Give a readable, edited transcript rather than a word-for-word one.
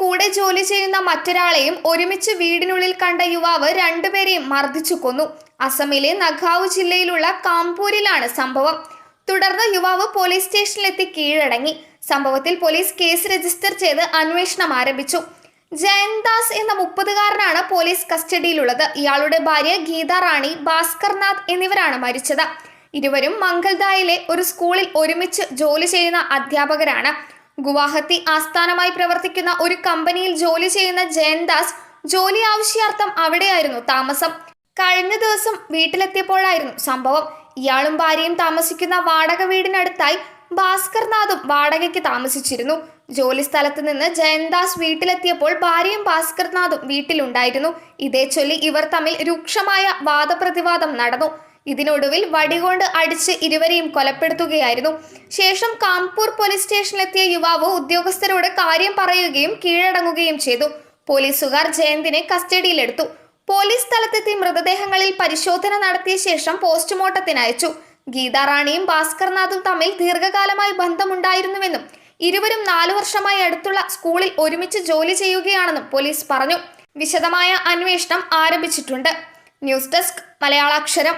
കൂടെ ജോലി ചെയ്യുന്ന മറ്റൊരാളെയും ഒരുമിച്ച് വീടിനുള്ളിൽ കണ്ട യുവാവ് രണ്ടുപേരെയും മർദ്ദിച്ചു കൊന്നു. അസമിലെ നഗാവ് ജില്ലയിലുള്ള കാംപൂരിലാണ് സംഭവം. തുടർന്ന് യുവാവ് പോലീസ് സ്റ്റേഷനിലെത്തി കീഴടങ്ങി. സംഭവത്തിൽ പോലീസ് കേസ് രജിസ്റ്റർ ചെയ്ത് അന്വേഷണം ആരംഭിച്ചു. ജയന്താസ് എന്ന 30-കാരനാണ് പോലീസ് കസ്റ്റഡിയിലുള്ളത്. ഇയാളുടെ ഭാര്യ ഗീത റാണി, ഭാസ്കർനാഥ് എന്നിവരാണ് മരിച്ചത്. ഇരുവരും മംഗൽദായിലെ ഒരു സ്കൂളിൽ ഒരുമിച്ച് ജോലി ചെയ്യുന്ന അധ്യാപകരാണ്. ഗുവാഹത്തി ആസ്ഥാനമായി പ്രവർത്തിക്കുന്ന ഒരു കമ്പനിയിൽ ജോലി ചെയ്യുന്ന ജയന്താസ് ജോലി ആവശ്യാർത്ഥം അവിടെയായിരുന്നു താമസം. കഴിഞ്ഞ ദിവസം വീട്ടിലെത്തിയപ്പോഴായിരുന്നു സംഭവം. ഇയാളും ഭാര്യയും താമസിക്കുന്ന വാടക വീടിനടുത്തായി ഭാസ്കർനാഥും വാടകയ്ക്ക് താമസിച്ചിരുന്നു. ജോലി സ്ഥലത്ത് നിന്ന് ജയന്താസ് വീട്ടിലെത്തിയപ്പോൾ ഭാര്യയും ഭാസ്കർനാഥും വീട്ടിലുണ്ടായിരുന്നു. ഇതേ ചൊല്ലി ഇവർ തമ്മിൽ രൂക്ഷമായ വാദപ്രതിവാദം നടന്നു. ഇതിനൊടുവിൽ വടികൊണ്ട് അടിച്ച് ഇരുവരെയും കൊലപ്പെടുത്തുകയായിരുന്നു. ശേഷം കാംപൂർ പോലീസ് സ്റ്റേഷനിലെത്തിയ യുവാവ് ഉദ്യോഗസ്ഥരോട് കാര്യം പറയുകയും കീഴടങ്ങുകയും ചെയ്തു. പോലീസുകാർ ജയന്തിനെ കസ്റ്റഡിയിലെടുത്തു. പോലീസ് സ്ഥലത്തെത്തി മൃതദേഹങ്ങളിൽ പരിശോധന നടത്തിയ ശേഷം പോസ്റ്റ്മോർട്ടത്തിന് അയച്ചു. ഗീതാ റാണിയും ഭാസ്കർനാഥും തമ്മിൽ ദീർഘകാലമായി ബന്ധമുണ്ടായിരുന്നുവെന്നും ഇരുവരും 4 വർഷമായി അടുത്തുള്ള സ്കൂളിൽ ഒരുമിച്ച് ജോലി ചെയ്യുകയാണെന്നും പോലീസ് പറഞ്ഞു. വിശദമായ അന്വേഷണം ആരംഭിച്ചിട്ടുണ്ട്. News desk മലയാളാക്ഷരം.